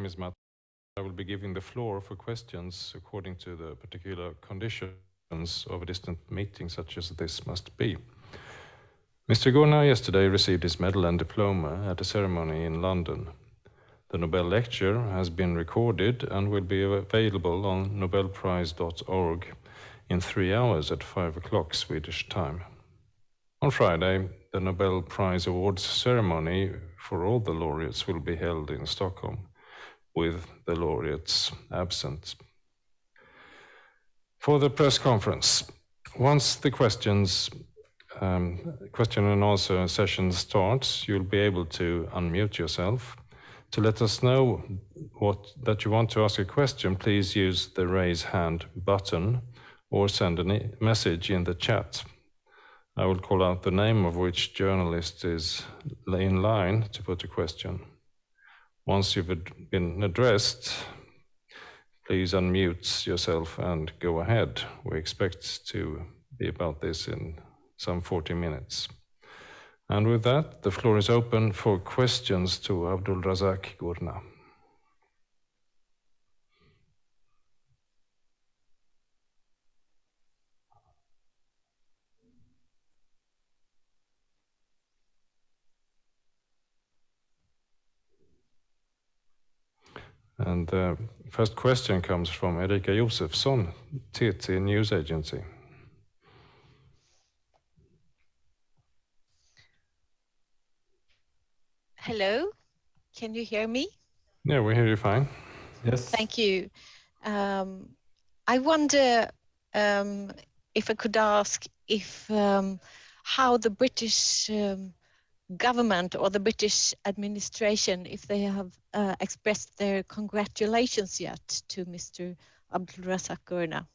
name is Matt. I will be giving the floor for questions according to the particular conditions of a distant meeting such as this must be. Mr. Gurnah yesterday received his medal and diploma at a ceremony in London. The Nobel lecture has been recorded and will be available on nobelprize.org in 3 hours at 5 o'clock Swedish time. On Friday, the Nobel Prize Awards ceremony for all the laureates will be held in Stockholm, with the laureates absent. For the press conference, once the question and answer session starts, you'll be able to unmute yourself. To let us know that you want to ask a question, please use the raise hand button or send a message in the chat. I will call out the name of which journalist is in line to put a question. Once you've been addressed, please unmute yourself and go ahead. We expect to be about this in some 40 minutes. And with that, the floor is open for questions to Abdulrazak Gurnah. And the first question comes from Erika Josefsson, TT News Agency. Hello, can you hear me? Yeah, we hear you fine. Yes. Thank you. I wonder if I could ask if how the British government or the British administration, if they have expressed their congratulations yet to Mr. Abdulrazak Gurnah.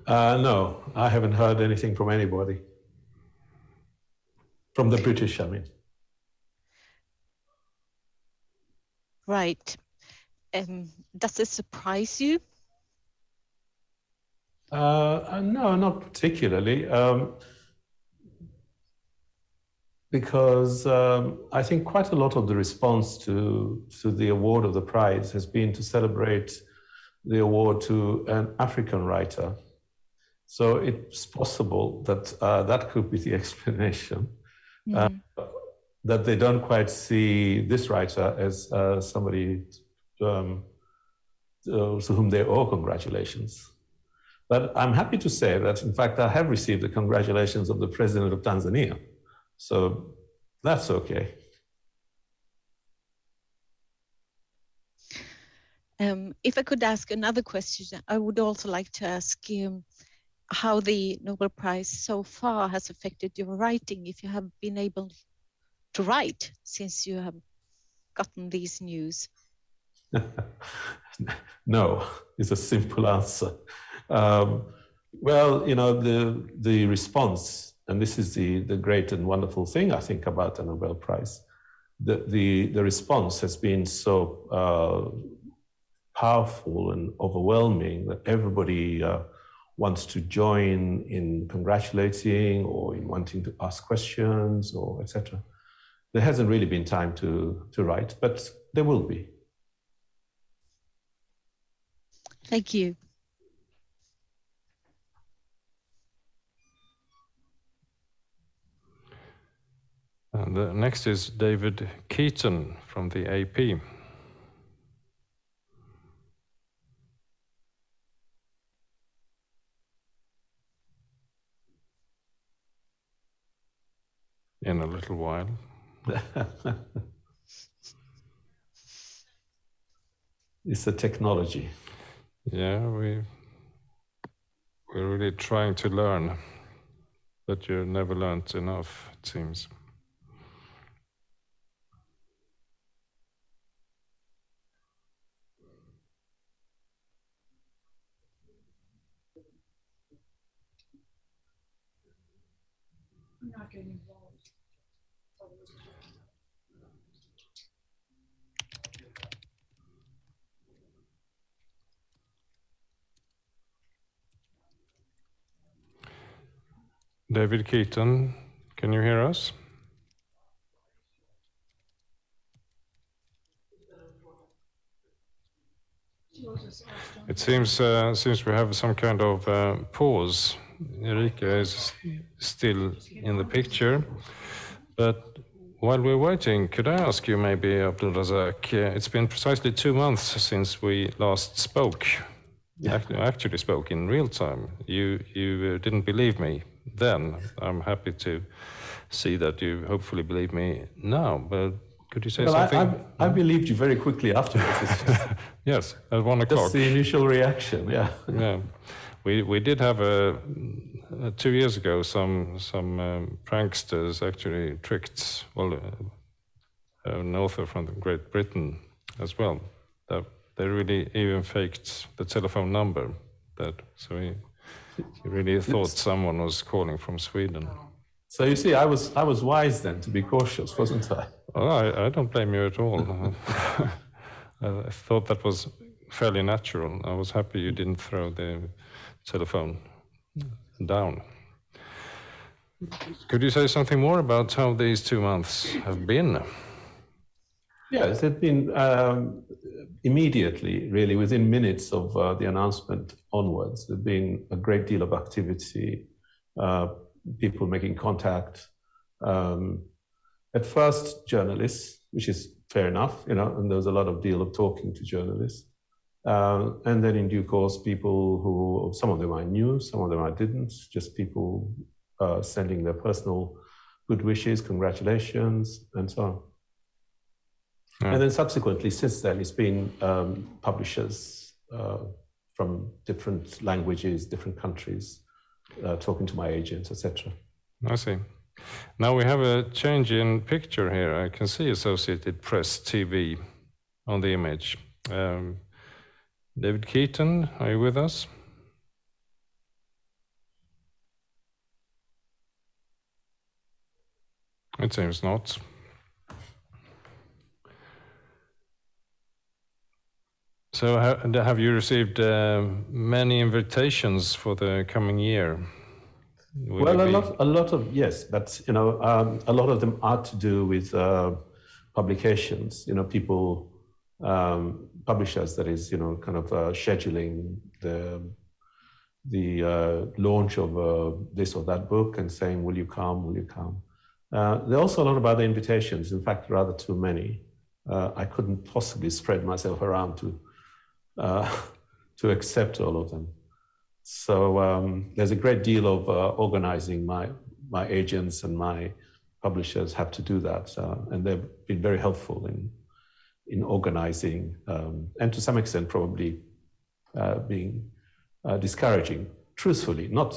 No, I haven't heard anything from anybody. From the British, I mean. Right. Does it surprise you? No, not particularly. Because I think quite a lot of the response to the award of the prize has been to celebrate the award to an African writer. So it's possible that that could be the explanation, that they don't quite see this writer as somebody to whom they owe congratulations. But I'm happy to say that, in fact, I have received the congratulations of the president of Tanzania. So that's okay. If I could ask another question, I would also like to ask how the Nobel Prize so far has affected your writing, if you have been able to write since you have gotten these news. No, is a simple answer. Well, you know, the response, and this is the great and wonderful thing, I think, about the Nobel Prize. The response has been so powerful and overwhelming that everybody wants to join in congratulating or in wanting to ask questions or etc. There hasn't really been time to write, but there will be. Thank you. And next is David Keaton from the AP. In a little while. It's a technology. Yeah, we're really trying to learn, but you never learned enough, it seems. I'm not getting involved. David Keaton, can you hear us? It seems we have some kind of pause. Erika is still in the picture, but while we're waiting, could I ask you maybe, Abdulrazak, it's been precisely 2 months since we last spoke. Yeah. Actually spoke in real time. You didn't believe me then. I'm happy to see that you hopefully believe me now, but could you say something? I believed you very quickly afterwards. It's just, Yes, at 1 o'clock. just the initial reaction, yeah. Yeah, we did have 2 years ago some pranksters actually tricked an author from Great Britain as well. That they really even faked the telephone number. So he really thought someone was calling from Sweden. So you see, I was wise then to be cautious, wasn't I? Well, I don't blame you at all. I thought that was fairly natural. I was happy you didn't throw the telephone down. Could you say something more about how these 2 months have been? Yes, it's been immediately, really, within minutes of the announcement onwards, there's been a great deal of activity, people making contact. At first, journalists, which is fair enough, and there was a lot of deal of talking to journalists. And then in due course, people who, some of them I knew, some of them I didn't, just people sending their personal good wishes, congratulations, and so on. Yeah. And then subsequently, since then, it's been publishers from different languages, different countries, talking to my agents, etc. I see. Now we have a change in picture here. I can see Associated Press TV on the image. David Keaton, are you with us? It seems not. So have you received many invitations for the coming year? Well, a lot of, yes, but a lot of them are to do with publications, people, publishers, that is, kind of scheduling the launch of this or that book and saying, will you come, will you come? There are also a lot of other invitations, in fact, rather too many. I couldn't possibly spread myself around to accept all of them. So there's a great deal of organizing. My agents and my publishers have to do that, and they've been very helpful in organizing, and to some extent probably being discouraging. Truthfully, not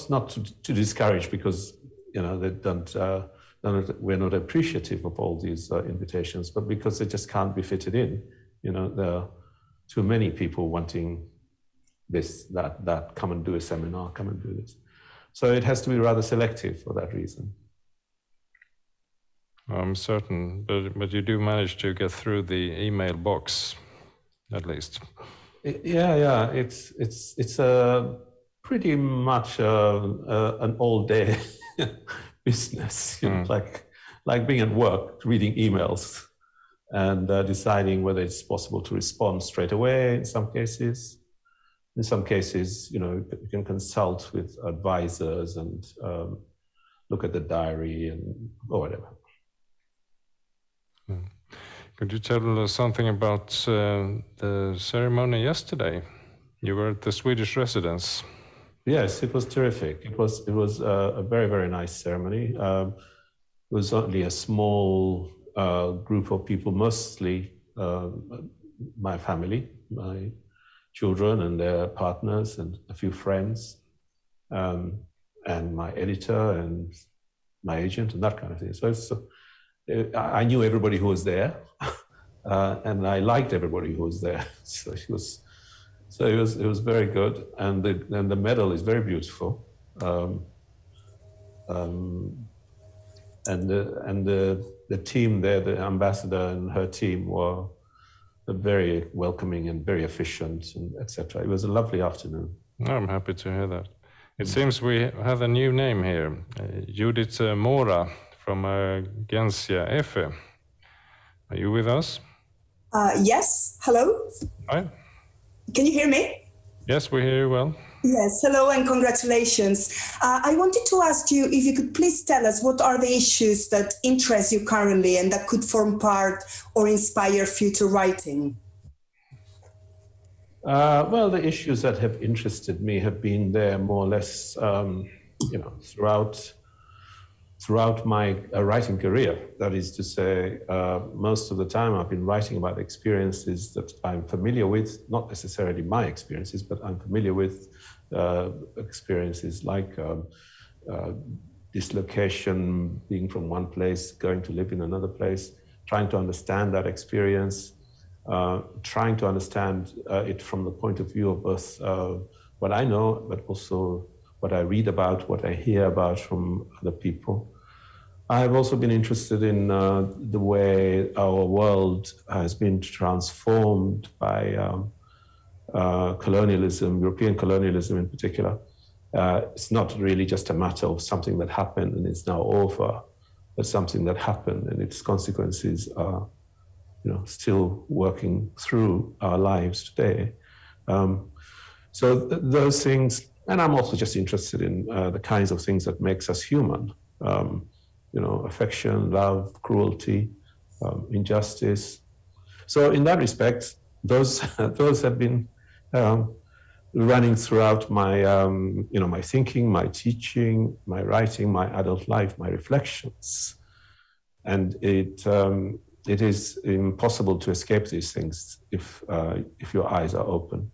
to discourage because they don't. We're not appreciative of all these invitations, but because they just can't be fitted in. There are too many people wanting this, that, come and do a seminar, come and do this. So it has to be rather selective for that reason. I'm certain, but you do manage to get through the email box, at least. Yeah. It's pretty much an all-day business, like being at work, reading emails, and deciding whether it's possible to respond straight away. In some cases, you can consult with advisors and look at the diary or whatever. Could you tell us something about the ceremony yesterday? You were at the Swedish residence. Yes, it was terrific. It was a very, very nice ceremony. It was only a small group of people, mostly my family, my children and their partners and a few friends, and my editor and my agent and that kind of thing. So I knew everybody who was there, and I liked everybody who was there. So it was very good, and the medal is very beautiful, and the team there, the ambassador and her team, were very welcoming and very efficient, and etc. It was a lovely afternoon. I'm happy to hear that. It seems we have a new name here, Judith Mora from Agencia EFE. Are you with us? Yes. Hello. Hi. Can you hear me? Yes, we hear you well. Yes, hello and congratulations. I wanted to ask you if you could please tell us what are the issues that interest you currently and that could form part or inspire future writing? Well, the issues that have interested me have been there more or less, throughout my writing career. That is to say, most of the time I've been writing about experiences that I'm familiar with, not necessarily my experiences, but I'm familiar with experiences like dislocation, being from one place, going to live in another place, trying to understand that experience, trying to understand it from the point of view of both what I know, but also what I read about, what I hear about from other people. I've also been interested in the way our world has been transformed by colonialism, European colonialism in particular. It's not really just a matter of something that happened and it's now over, but something that happened and its consequences are, still working through our lives today. So those things, and I'm also just interested in the kinds of things that makes us human. Affection, love, cruelty, injustice. So in that respect, those have been running throughout my, my thinking, my teaching, my writing, my adult life, my reflections. And it is impossible to escape these things if your eyes are open.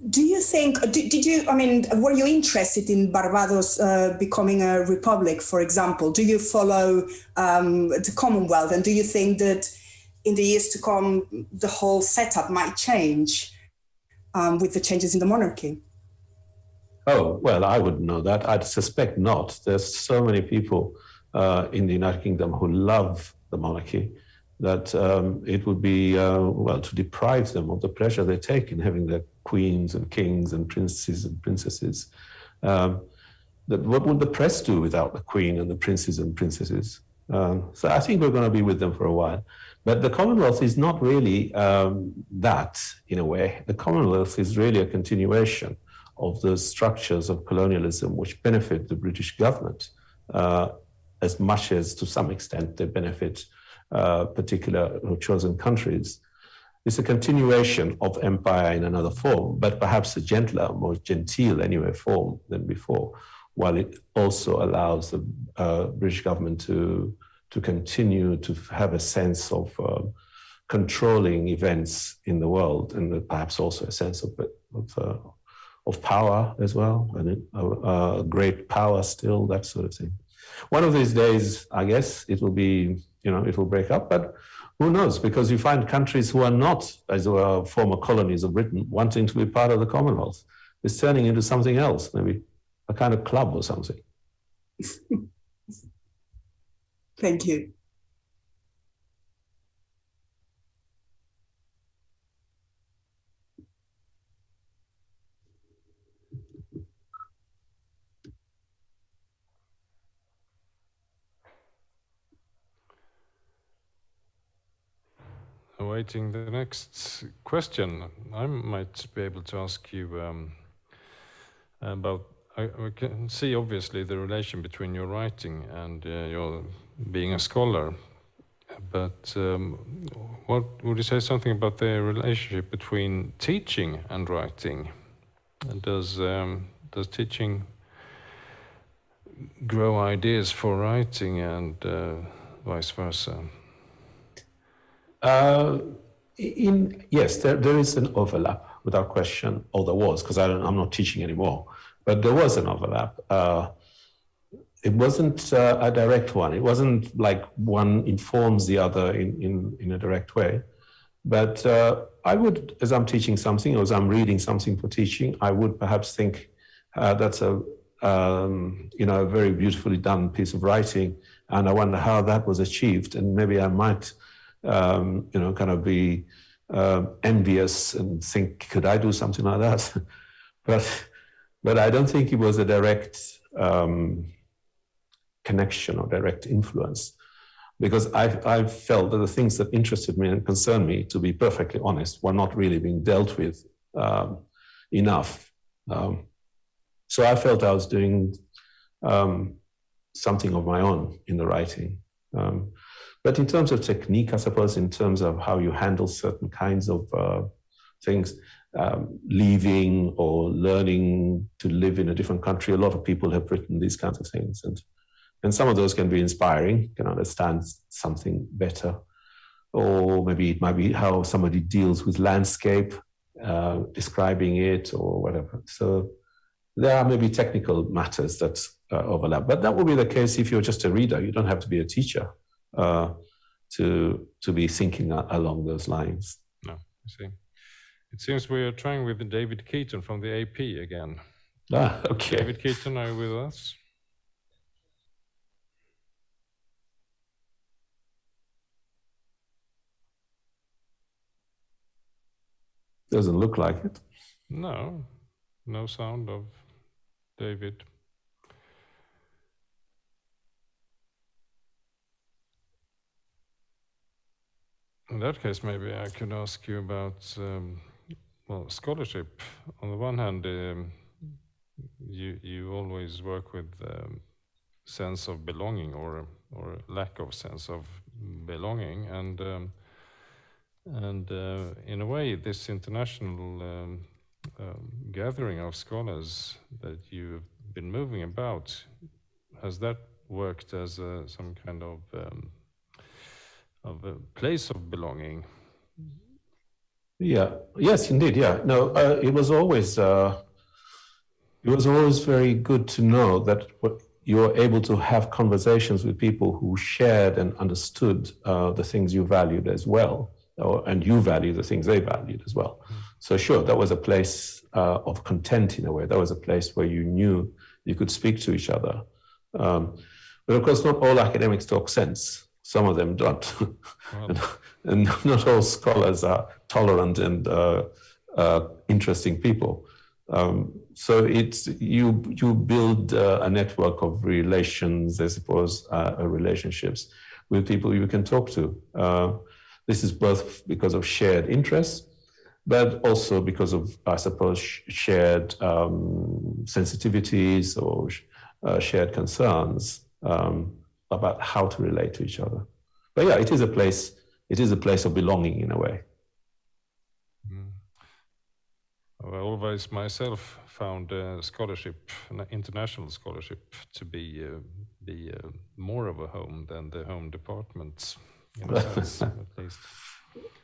Do you think, were you interested in Barbados becoming a republic, for example? Do you follow the Commonwealth? And do you think that in the years to come, the whole setup might change with the changes in the monarchy? Oh, well, I wouldn't know that. I'd suspect not. There's so many people in the United Kingdom who love the monarchy that it would be, to deprive them of the pleasure they take in having their queens and kings and princes and princesses. What would the press do without the queen and the princes and princesses? So I think we're going to be with them for a while. But the Commonwealth is not really that, in a way. The Commonwealth is really a continuation of the structures of colonialism which benefit the British government as much as, to some extent, they benefit particular chosen countries. It's a continuation of empire in another form, but perhaps a gentler, more genteel anyway form than before, while it also allows the British government to continue to have a sense of controlling events in the world, and perhaps also a sense of power as well, and great power still, that sort of thing. One of these days, I guess, it will be, it will break up, but who knows? Because you find countries who are not, as it were, former colonies of Britain, wanting to be part of the Commonwealth. It's turning into something else, maybe a kind of club or something. Thank you. Awaiting the next question, I might be able to ask you about, we can see obviously the relation between your writing and your being a scholar, but what would you say something about the relationship between teaching and writing? Does teaching grow ideas for writing and vice versa? Yes, there is an overlap without question, or there was, because I'm not teaching anymore, but there was an overlap. It wasn't a direct one. It wasn't like one informs the other in a direct way. But I would, as I'm teaching something or as I'm reading something for teaching, I would perhaps think that's a very beautifully done piece of writing, and I wonder how that was achieved, and maybe I might kind of be envious and think, could I do something like that? but I don't think it was a direct connection or direct influence, because I felt that the things that interested me and concerned me, to be perfectly honest, were not really being dealt with enough. So I felt I was doing something of my own in the writing. But in terms of technique, I suppose, in terms of how you handle certain kinds of things, leaving or learning to live in a different country, a lot of people have written these kinds of things. And some of those can be inspiring, you can understand something better. Or maybe it might be how somebody deals with landscape, describing it or whatever. So there are maybe technical matters that overlap, but that will be the case if you're just a reader. You don't have to be a teacher to be thinking along those lines. No, I see. It seems we are trying with David Keaton from the AP again. Ah, okay. David Keaton, are you with us? Doesn't look like it. No, no sound of David. In that case, maybe I could ask you about well, scholarship. On the one hand, you always work with sense of belonging or lack of sense of belonging, and in a way, this international gathering of scholars that you've been moving about, has that worked as some kind of a place of belonging? Yeah. Yes, indeed. Yeah. No, it was always very good to know that you were able to have conversations with people who shared and understood the things you valued as well, and you value the things they valued as well. So sure, that was a place of content in a way. That was a place where you knew you could speak to each other. But of course, not all academics talk sense. Some of them don't. And not all scholars are tolerant and interesting people. So it's you build a network of relations, I suppose, relationships with people you can talk to. This is both because of shared interests, but also because of, I suppose, shared sensitivities or shared concerns about how to relate to each other. But yeah, it is a place of belonging in a way. I always myself found scholarship, international scholarship, to be more of a home than the home departments, in a sense, at least.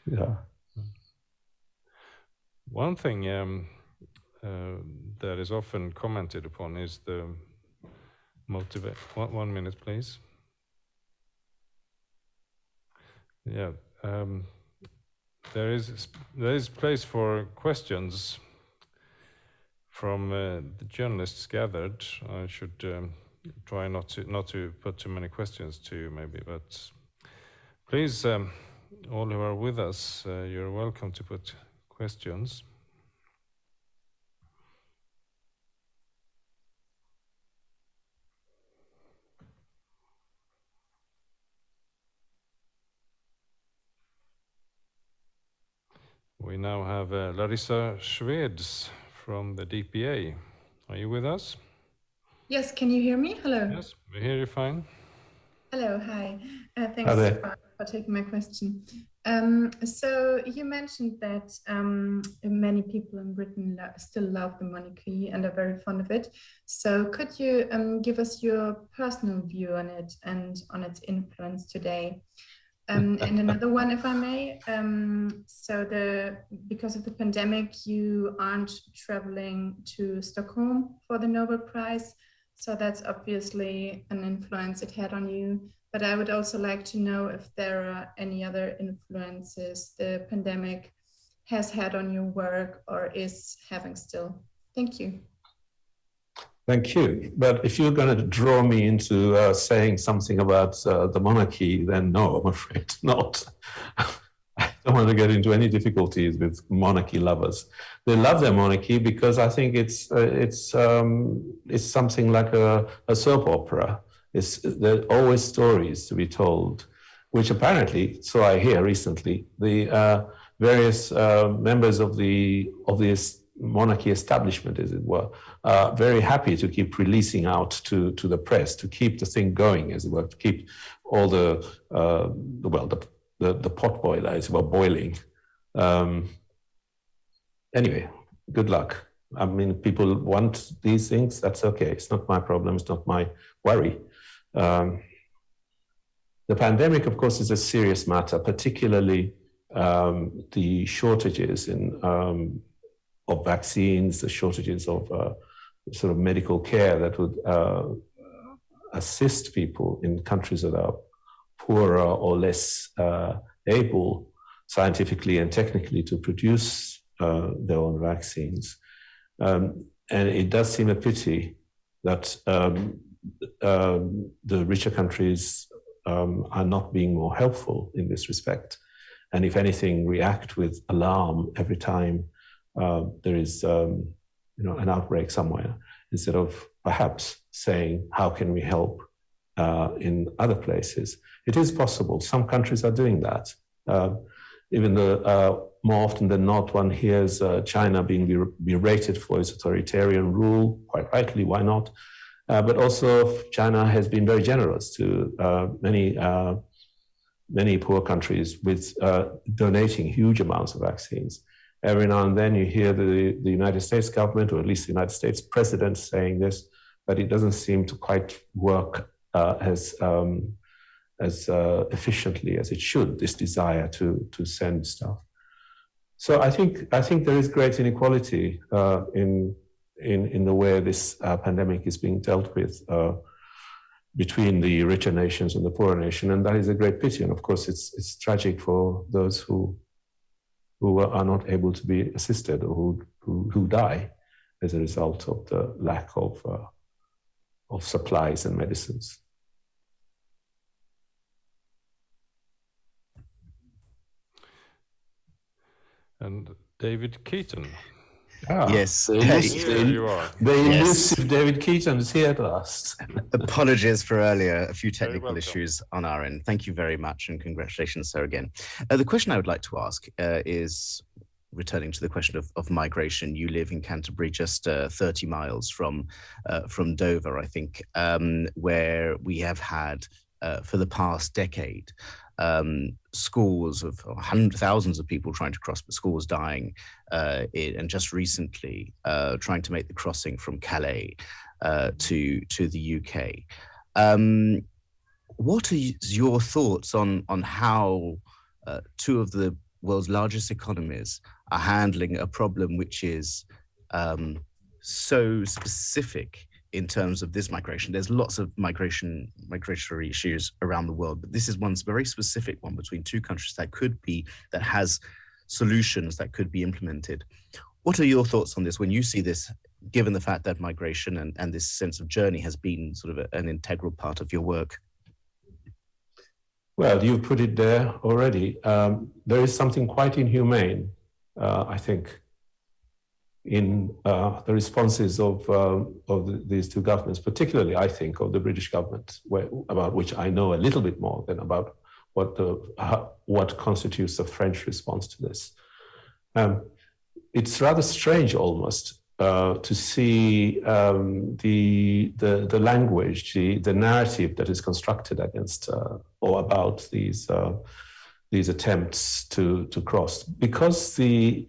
Yeah. One thing that is often commented upon is the motivation. 1 minute, please. Yeah, there is place for questions from the journalists gathered. I should try not to put too many questions to you, maybe, but please, all who are with us, you're welcome to put questions. We now have Larissa Schweds from the DPA. Are you with us? Yes, can you hear me? Hello. Yes, we hear you fine. Hello, hi. Thanks for taking my question. So you mentioned that many people in Britain still love the monarchy and are very fond of it. So could you give us your personal view on it and on its influence today? And another one, if I may. So because of the pandemic, you aren't traveling to Stockholm for the Nobel Prize. So that's obviously an influence it had on you. But I would also like to know if there are any other influences the pandemic has had on your work or is having still. Thank you. Thank you. But if you're going to draw me into saying something about the monarchy, then no, I'm afraid not. I don't want to get into any difficulties with monarchy lovers. They love their monarchy because I think it's something like a soap opera. There are always stories to be told, which apparently, so I hear recently, the various members of the monarchy establishment, as it were, very happy to keep releasing out to the press, to keep the thing going, as it were, to keep all the pot boiler, as it were, boiling. Anyway, good luck. I mean, people want these things, that's okay. It's not my problem, it's not my worry. The pandemic, of course, is a serious matter, particularly the shortages of vaccines, the shortages of sort of medical care that would assist people in countries that are poorer or less able scientifically and technically to produce their own vaccines. And it does seem a pity that the richer countries are not being more helpful in this respect. And if anything, react with alarm every time there is an outbreak somewhere, instead of perhaps saying, how can we help in other places? It is possible. Some countries are doing that. Even though more often than not, one hears China being berated for its authoritarian rule, quite rightly, why not? But also China has been very generous to many poor countries with donating huge amounts of vaccines. Every now and then you hear the United States government, or at least the United States president, saying this, but it doesn't seem to quite work as efficiently as it should, this desire to send stuff. So I think there is great inequality in the way this pandemic is being dealt with between the richer nations and the poorer nation, and that is a great pity. And of course, it's tragic for those who are not able to be assisted, or who die as a result of the lack of supplies and medicines. And David Keaton. Yes, Here you are. The elusive David Keaton is here at last. Apologies for earlier, a few technical issues on our end. Thank you very much, and congratulations, sir, again. The question I would like to ask is, returning to the question of migration. You live in Canterbury, just 30 miles from Dover, I think, where we have had, for the past decade, schools of thousands of people trying to cross, but schools dying, and just recently trying to make the crossing from Calais to the UK. What is your thoughts on how two of the world's largest economies are handling a problem which is so specific in terms of this migration? There's lots of migratory issues around the world, but this is one very specific one between two countries that has solutions that could be implemented. What are your thoughts on this when you see this, given the fact that migration and this sense of journey has been sort of an integral part of your work? Well, you've put it there already. There is something quite inhumane, I think, in the responses of these two governments, particularly, I think, of the British government, about which I know a little bit more than about what constitutes the French response to this. It's rather strange, almost, to see the language, the narrative that is constructed against or about these attempts to cross, because the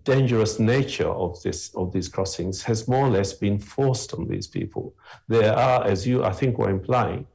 dangerous nature of these crossings has more or less been forced on these people. There are, as you I think were implying,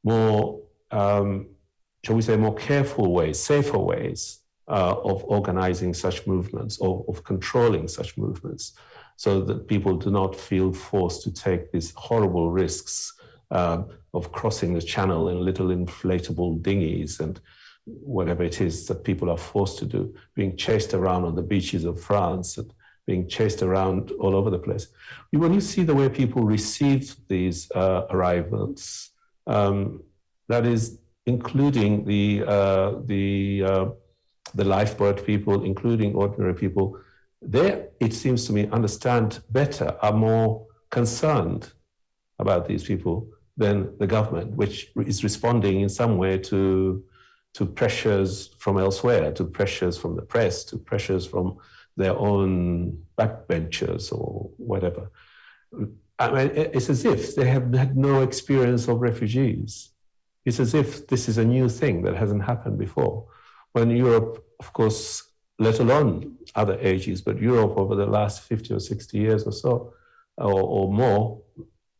more, shall we say, more careful ways, safer ways of organizing such movements, or of controlling such movements, so that people do not feel forced to take these horrible risks of crossing the channel in little inflatable dinghies and whatever it is that people are forced to do, being chased around on the beaches of France and being chased around all over the place. When you see the way people receive these arrivals, that is including the lifeboat people, including ordinary people, they, it seems to me, understand better, are more concerned about these people than the government, which is responding in some way to to pressures from elsewhere, to pressures from the press, to pressures from their own backbenchers or whatever. I mean, it's as if they have had no experience of refugees. It's as if this is a new thing that hasn't happened before. When Europe, of course, let alone other ages, but Europe over the last 50 or 60 years or so, or more,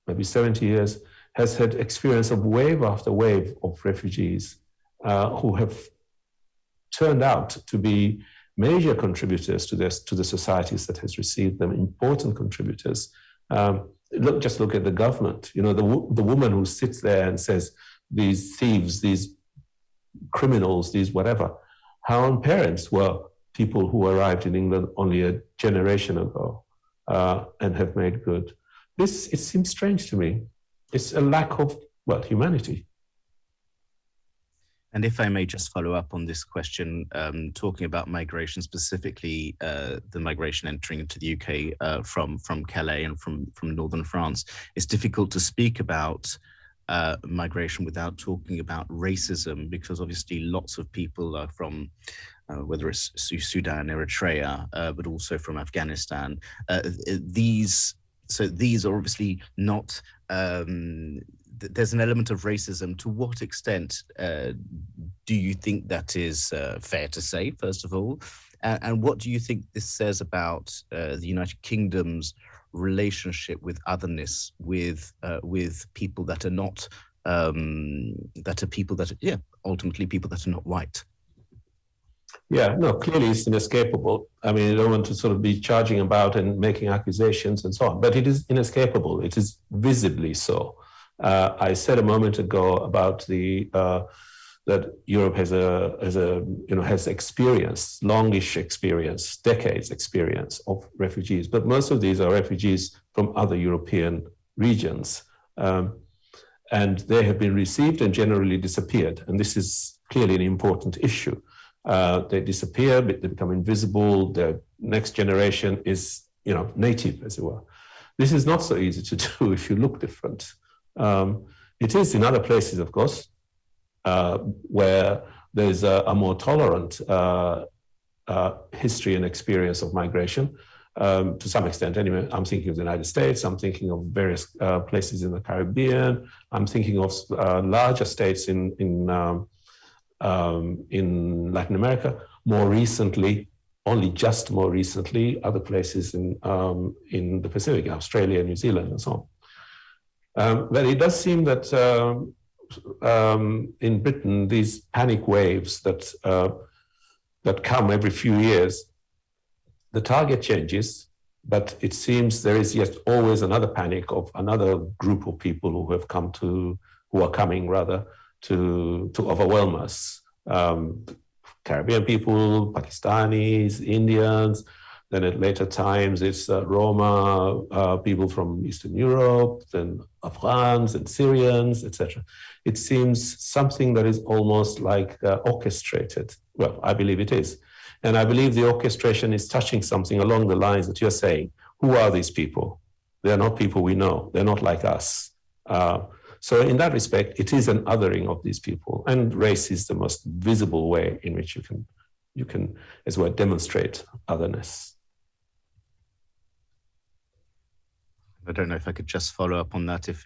maybe 70 years, has had experience of wave after wave of refugees who have turned out to be major contributors to the societies that has received them, important contributors. Just look at the government. You know, the woman who sits there and says, these thieves, these criminals, these whatever. Her own parents were people who arrived in England only a generation ago and have made good. It seems strange to me. It's a lack of, well, humanity. And if I may just follow up on this question, talking about migration, specifically the migration entering into the UK from Calais and from northern France, it's difficult to speak about migration without talking about racism, because obviously lots of people are from, whether it's Sudan, Eritrea, but also from Afghanistan. These are obviously not, there's an element of racism. To what extent do you think that is fair to say, first of all? And what do you think this says about the United Kingdom's relationship with otherness, with people that are not, ultimately people that are not white? Yeah, no, clearly it's inescapable. I mean, I don't want to sort of be charging about and making accusations and so on, but it is inescapable. It is visibly so. I said a moment ago about that Europe has experience, longish experience, decades experience of refugees, but most of these are refugees from other European regions, and they have been received and generally disappeared. And this is clearly an important issue. They disappear, they become invisible. The next generation is, native, as it were. This is not so easy to do if you look different. It is in other places, of course, where there's a more tolerant history and experience of migration, to some extent anyway. I'm thinking of the United States, I'm thinking of various places in the Caribbean, I'm thinking of larger states in Latin America. More recently, just more recently, other places in the Pacific, Australia, New Zealand, and so on. But it does seem that in Britain, these panic waves that come every few years, the target changes, but it seems there is yet always another panic of another group of people who are coming to overwhelm us. Caribbean people, Pakistanis, Indians. Then at later times, it's Roma, people from Eastern Europe, then Afghans and Syrians, etc. It seems something that is almost like orchestrated. Well, I believe it is. And I believe the orchestration is touching something along the lines that you're saying. Who are these people? They're not people we know. They're not like us. So in that respect, it is an othering of these people. And race is the most visible way in which you can as well demonstrate otherness. I don't know if I could just follow up on that. If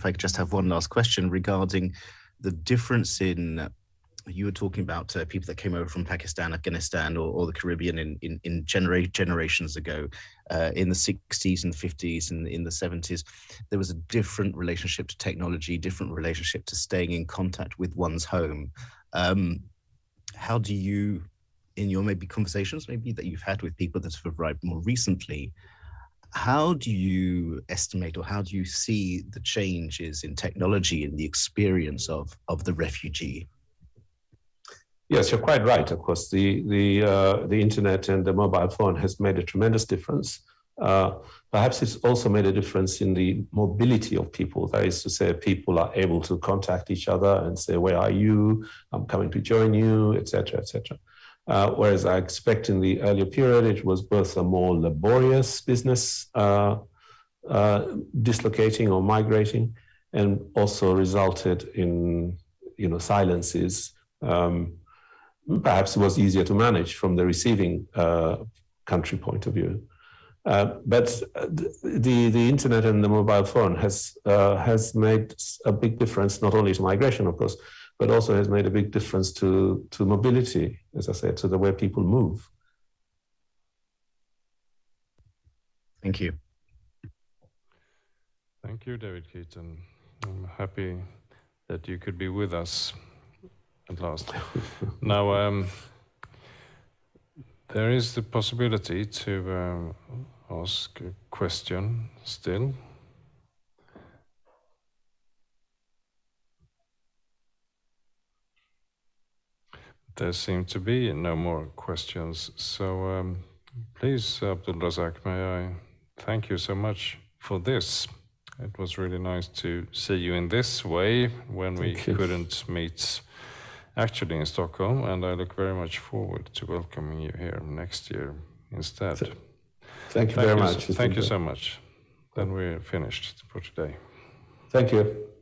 I could just have one last question regarding the difference in, you were talking about people that came over from Pakistan, Afghanistan, or the Caribbean in generations ago, in the 60s and 50s and in the 70s. There was a different relationship to technology, different relationship to staying in contact with one's home. How do you, in your maybe conversations maybe that you've had with people that have arrived more recently, how do you estimate or how do you see the changes in technology and the experience of the refugee? Yes, you're quite right. Of course, the internet and the mobile phone has made a tremendous difference. Perhaps it's also made a difference in the mobility of people. That is to say, people are able to contact each other and say, "Where are you? I'm coming to join you," etc., etc. Whereas I expect in the earlier period, it was both a more laborious business, dislocating or migrating, and also resulted in silences Perhaps it was easier to manage from the receiving country point of view. But the internet and the mobile phone has made a big difference, not only to migration, of course, but also has made a big difference to mobility, as I said, to the way people move. Thank you. Thank you, David Keaton. I'm happy that you could be with us at last. Now, there is the possibility to ask a question still. There seem to be no more questions, so please, Abdulrazak, may I thank you so much for this. It was really nice to see you in this way when we couldn't meet actually in Stockholm, and I look very much forward to welcoming you here next year instead. Thank you very much. Thank you so much. Then we're finished for today. Thank you.